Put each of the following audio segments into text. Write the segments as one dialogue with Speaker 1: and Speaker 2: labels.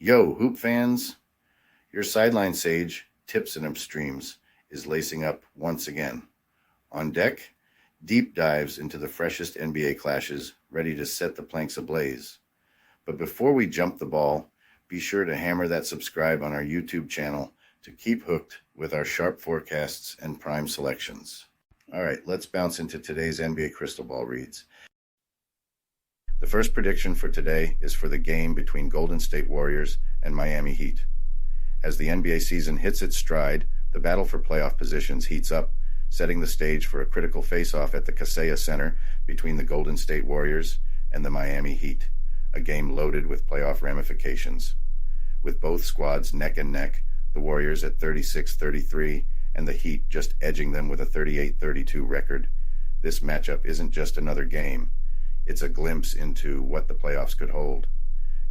Speaker 1: Yo, hoop fans, your sideline sage, Tips and Upstreams, is lacing up once again. On deck, deep dives into the freshest NBA clashes, ready to set the planks ablaze. But before we jump the ball, be sure to hammer that subscribe on our YouTube channel to keep hooked with our sharp forecasts and prime selections. All right, let's bounce into today's NBA Crystal Ball reads. The first prediction for today is for the game between Golden State Warriors and Miami Heat. As the NBA season hits its stride, the battle for playoff positions heats up, setting the stage for a critical face-off at the Kaseya Center between the Golden State Warriors and the Miami Heat, a game loaded with playoff ramifications. With both squads neck and neck, the Warriors at 36-33 and the Heat just edging them with a 38-32 record, this matchup isn't just another game. It's a glimpse into what the playoffs could hold.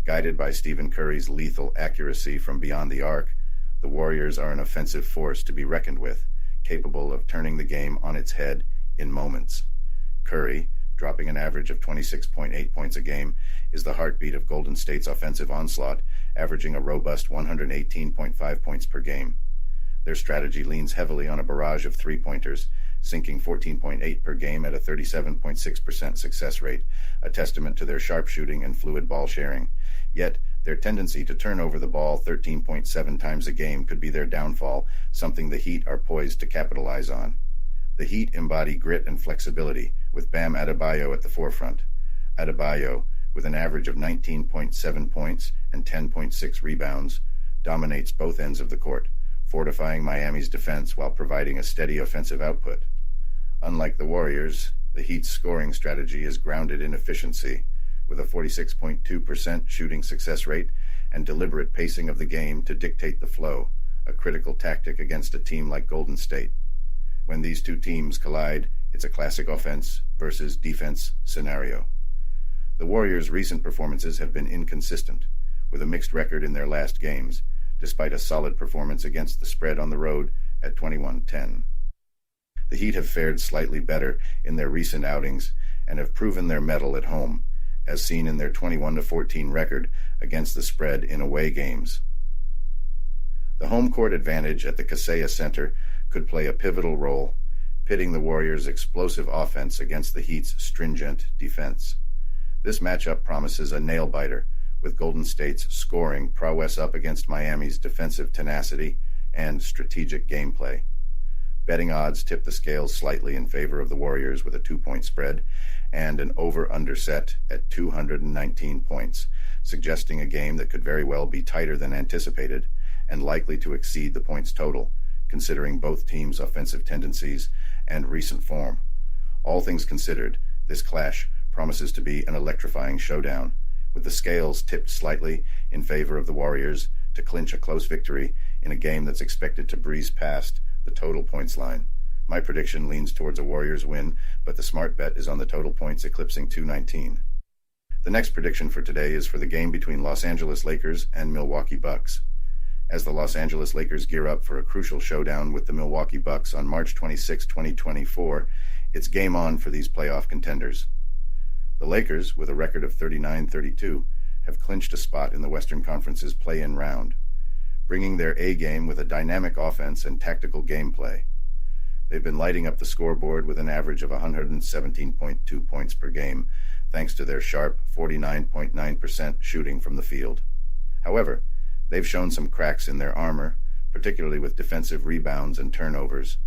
Speaker 1: Guided by Stephen Curry's lethal accuracy from beyond the arc, the Warriors are an offensive force to be reckoned with, capable of turning the game on its head in moments. Curry, dropping an average of 26.8 points a game, is the heartbeat of Golden State's offensive onslaught, averaging a robust 118.5 points per game. Their strategy leans heavily on a barrage of three-pointers, sinking 14.8 per game at a 37.6% success rate, a testament to their sharpshooting and fluid ball sharing. Yet, their tendency to turn over the ball 13.7 times a game could be their downfall, something the Heat are poised to capitalize on. The Heat embody grit and flexibility, with Bam Adebayo at the forefront. Adebayo, with an average of 19.7 points and 10.6 rebounds, dominates both ends of the court, fortifying Miami's defense while providing a steady offensive output. Unlike the Warriors, the Heat's scoring strategy is grounded in efficiency, with a 46.2% shooting success rate and deliberate pacing of the game to dictate the flow, a critical tactic against a team like Golden State. When these two teams collide, it's a classic offense versus defense scenario. The Warriors' recent performances have been inconsistent, with a mixed record in their last games, despite a solid performance against the spread on the road at 21-10. The Heat have fared slightly better in their recent outings and have proven their mettle at home, as seen in their 21-14 record against the spread in away games. The home court advantage at the Kaseya Center could play a pivotal role, pitting the Warriors' explosive offense against the Heat's stringent defense. This matchup promises a nail-biter, with Golden State's scoring prowess up against Miami's defensive tenacity and strategic gameplay. Betting odds tip the scales slightly in favor of the Warriors with a 2-point spread and an over-under set at 219 points, suggesting a game that could very well be tighter than anticipated and likely to exceed the points total, considering both teams' offensive tendencies and recent form. All things considered, this clash promises to be an electrifying showdown, with the scales tipped slightly in favor of the Warriors to clinch a close victory in a game that's expected to breeze past the total points line. My prediction leans towards a Warriors win, but the smart bet is on the total points eclipsing 219. The next prediction for today is for the game between Los Angeles Lakers and Milwaukee Bucks. As the Los Angeles Lakers gear up for a crucial showdown with the Milwaukee Bucks on March 26, 2024, it's game on for these playoff contenders. The Lakers, with a record of 39-32, have clinched a spot in the Western Conference's play-in round, bringing their A-game with a dynamic offense and tactical gameplay. They've been lighting up the scoreboard with an average of 117.2 points per game, thanks to their sharp 49.9% shooting from the field. However, they've shown some cracks in their armor, particularly with defensive rebounds and turnovers.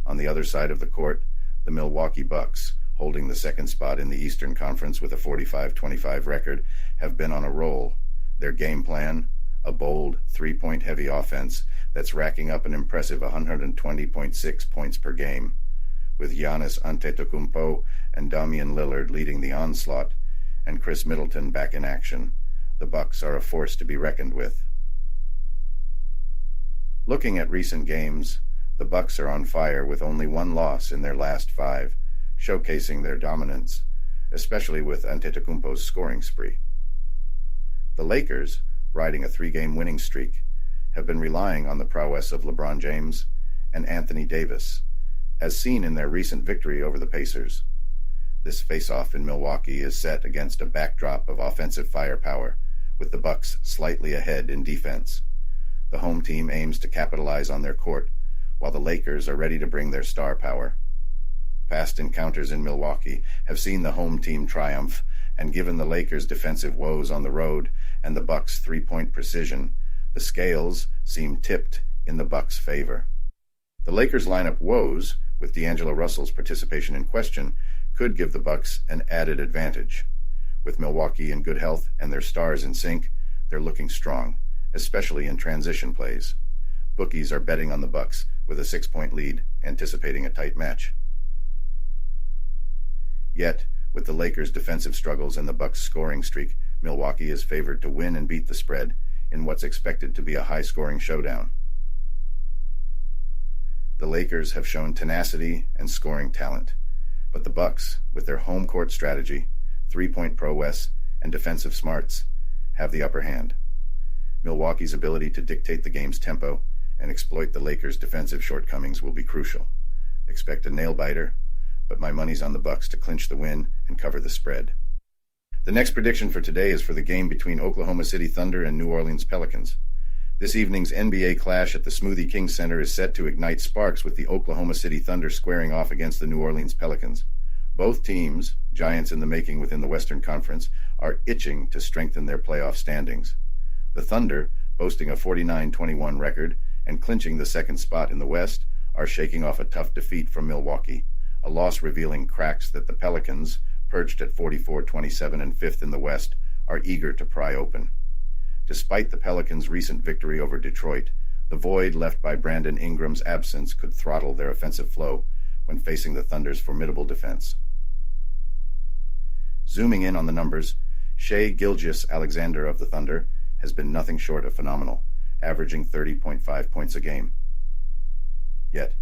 Speaker 1: On the other side of the court, the Milwaukee Bucks, holding the second spot in the Eastern Conference with a 45-25 record, have been on a roll. Their game plan, a bold, three-point heavy offense that's racking up an impressive 120.6 points per game. With Giannis Antetokounmpo and Damian Lillard leading the onslaught, and Chris Middleton back in action, the Bucks are a force to be reckoned with. Looking at recent games, the Bucks are on fire with only one loss in their last 5, showcasing their dominance, especially with Antetokounmpo's scoring spree. The Lakers, riding a 3-game winning streak, have been relying on the prowess of LeBron James and Anthony Davis, as seen in their recent victory over the Pacers. This face-off in Milwaukee is set against a backdrop of offensive firepower, with the Bucks slightly ahead in defense. The home team aims to capitalize on their court, while the Lakers are ready to bring their star power. Past encounters in Milwaukee have seen the home team triumph, and given the Lakers' defensive woes on the road and the Bucks' three-point precision, the scales seem tipped in the Bucks' favor. The Lakers' lineup woes, with D'Angelo Russell's participation in question, could give the Bucks an added advantage. With Milwaukee in good health and their stars in sync, they're looking strong, especially in transition plays. Bookies are betting on the Bucks with a 6-point lead, anticipating a tight match. Yet, with the Lakers' defensive struggles and the Bucks' scoring streak, Milwaukee is favored to win and beat the spread in what's expected to be a high-scoring showdown. The Lakers have shown tenacity and scoring talent, but the Bucks, with their home court strategy, three-point prowess, and defensive smarts, have the upper hand. Milwaukee's ability to dictate the game's tempo and exploit the Lakers' defensive shortcomings will be crucial. Expect a nail-biter, but my money's on the Bucks to clinch the win and cover the spread. The next prediction for today is for the game between Oklahoma City Thunder and New Orleans Pelicans. This evening's NBA clash at the Smoothie King Center is set to ignite sparks with the Oklahoma City Thunder squaring off against the New Orleans Pelicans. Both teams, giants in the making within the Western Conference, are itching to strengthen their playoff standings. The Thunder, boasting a 49-21 record and clinching the second spot in the West, are shaking off a tough defeat from Milwaukee, a loss revealing cracks that the Pelicans, perched at 44-27 and fifth in the West, are eager to pry open. Despite the Pelicans' recent victory over Detroit, the void left by Brandon Ingram's absence could throttle their offensive flow when facing the Thunder's formidable defense. Zooming in on the numbers, Shai Gilgeous-Alexander of the Thunder has been nothing short of phenomenal, averaging 30.5 points a game. Yet,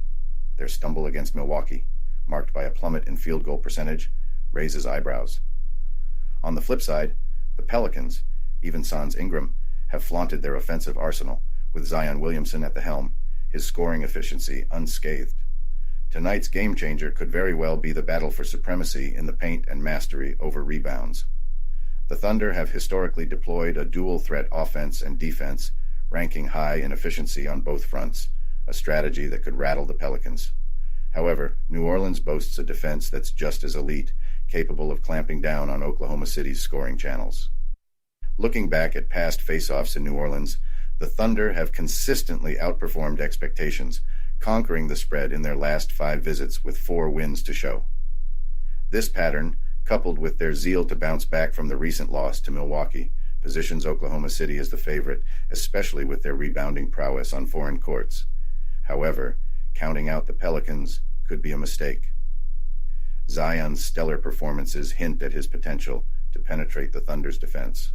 Speaker 1: their stumble against Milwaukee, marked by a plummet in field goal percentage, raises eyebrows. On the flip side, the Pelicans, even sans Ingram, have flaunted their offensive arsenal, with Zion Williamson at the helm, his scoring efficiency unscathed. Tonight's game-changer could very well be the battle for supremacy in the paint and mastery over rebounds. The Thunder have historically deployed a dual-threat offense and defense, ranking high in efficiency on both fronts, a strategy that could rattle the Pelicans. However, New Orleans boasts a defense that's just as elite, capable of clamping down on Oklahoma City's scoring channels. Looking back at past face-offs in New Orleans, the Thunder have consistently outperformed expectations, conquering the spread in their last 5 visits with 4 wins to show. This pattern, coupled with their zeal to bounce back from the recent loss to Milwaukee, positions Oklahoma City as the favorite, especially with their rebounding prowess on foreign courts. However, counting out the Pelicans could be a mistake. Zion's stellar performances hint at his potential to penetrate the Thunder's defense.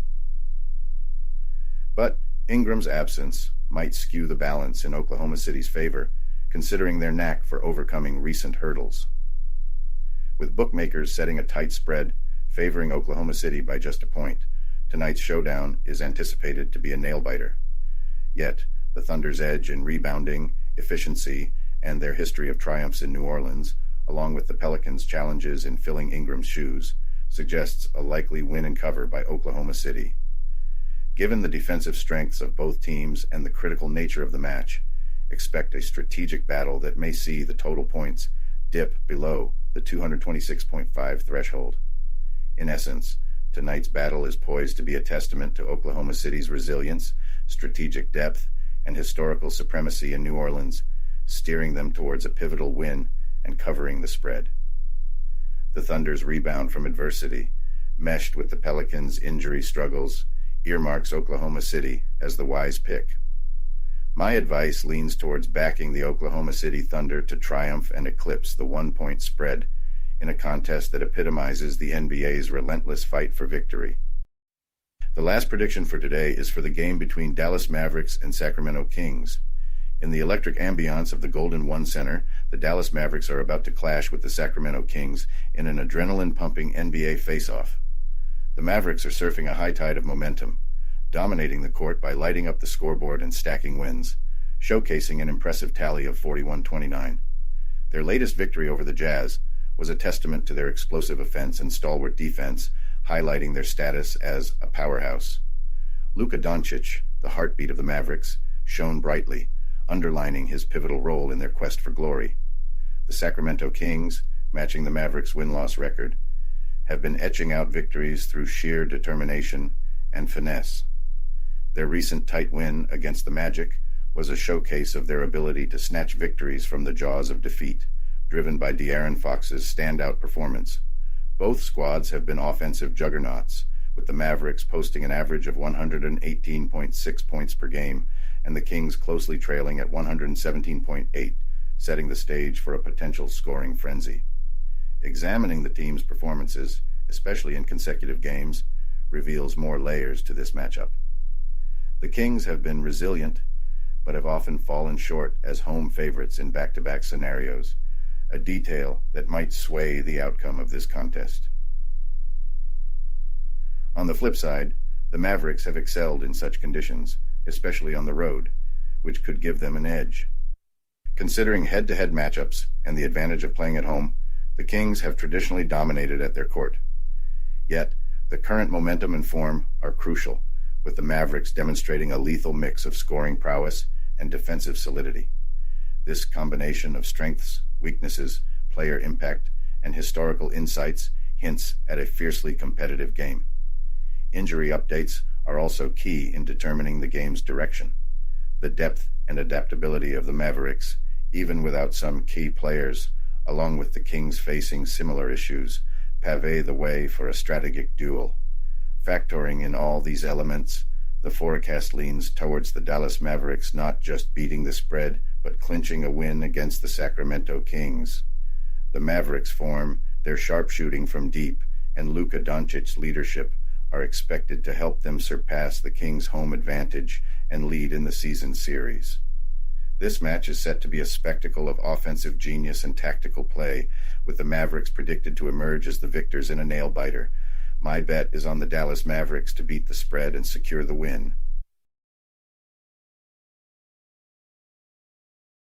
Speaker 1: But Ingram's absence might skew the balance in Oklahoma City's favor, considering their knack for overcoming recent hurdles. With bookmakers setting a tight spread, favoring Oklahoma City by just a point, tonight's showdown is anticipated to be a nail-biter. Yet, the Thunder's edge in rebounding, efficiency, and their history of triumphs in New Orleans, along with the Pelicans' challenges in filling Ingram's shoes, suggests a likely win and cover by Oklahoma City. Given the defensive strengths of both teams and the critical nature of the match, expect a strategic battle that may see the total points dip below the 226.5 threshold. In essence, tonight's battle is poised to be a testament to Oklahoma City's resilience, strategic depth, and historical supremacy in New Orleans, steering them towards a pivotal win and covering the spread. The Thunder's rebound from adversity, meshed with the Pelicans' injury struggles, earmarks Oklahoma City as the wise pick. My advice leans towards backing the Oklahoma City Thunder to triumph and eclipse the 1-point spread in a contest that epitomizes the NBA's relentless fight for victory. The last prediction for today is for the game between Dallas Mavericks and Sacramento Kings. In the electric ambiance of the Golden One Center, the Dallas Mavericks are about to clash with the Sacramento Kings in an adrenaline-pumping NBA face-off. The Mavericks are surfing a high tide of momentum, dominating the court by lighting up the scoreboard and stacking wins, showcasing an impressive tally of 41-29. Their latest victory over the Jazz was a testament to their explosive offense and stalwart defense, highlighting their status as a powerhouse. Luka Doncic, the heartbeat of the Mavericks, shone brightly, underlining his pivotal role in their quest for glory. The Sacramento Kings, matching the Mavericks' win-loss record, have been etching out victories through sheer determination and finesse. Their recent tight win against the Magic was a showcase of their ability to snatch victories from the jaws of defeat, driven by De'Aaron Fox's standout performance. Both squads have been offensive juggernauts, with the Mavericks posting an average of 118.6 points per game and the Kings closely trailing at 117.8, setting the stage for a potential scoring frenzy. Examining the team's performances, especially in consecutive games, reveals more layers to this matchup. The Kings have been resilient, but have often fallen short as home favorites in back-to-back scenarios, a detail that might sway the outcome of this contest. On the flip side, the Mavericks have excelled in such conditions, especially on the road, which could give them an edge. Considering head-to-head matchups and the advantage of playing at home, the Kings have traditionally dominated at their court. Yet, the current momentum and form are crucial, with the Mavericks demonstrating a lethal mix of scoring prowess and defensive solidity. This combination of strengths, weaknesses, player impact, and historical insights hints at a fiercely competitive game. Injury updates are also key in determining the game's direction. The depth and adaptability of the Mavericks, even without some key players, along with the Kings facing similar issues, pave the way for a strategic duel. Factoring in all these elements, the forecast leans towards the Dallas Mavericks not just beating the spread, but clinching a win against the Sacramento Kings. The Mavericks' form, their sharpshooting from deep, and Luka Doncic's leadership are expected to help them surpass the Kings' home advantage and lead in the season series. This match is set to be a spectacle of offensive genius and tactical play, with the Mavericks predicted to emerge as the victors in a nail-biter. My bet is on the Dallas Mavericks to beat the spread and secure the win.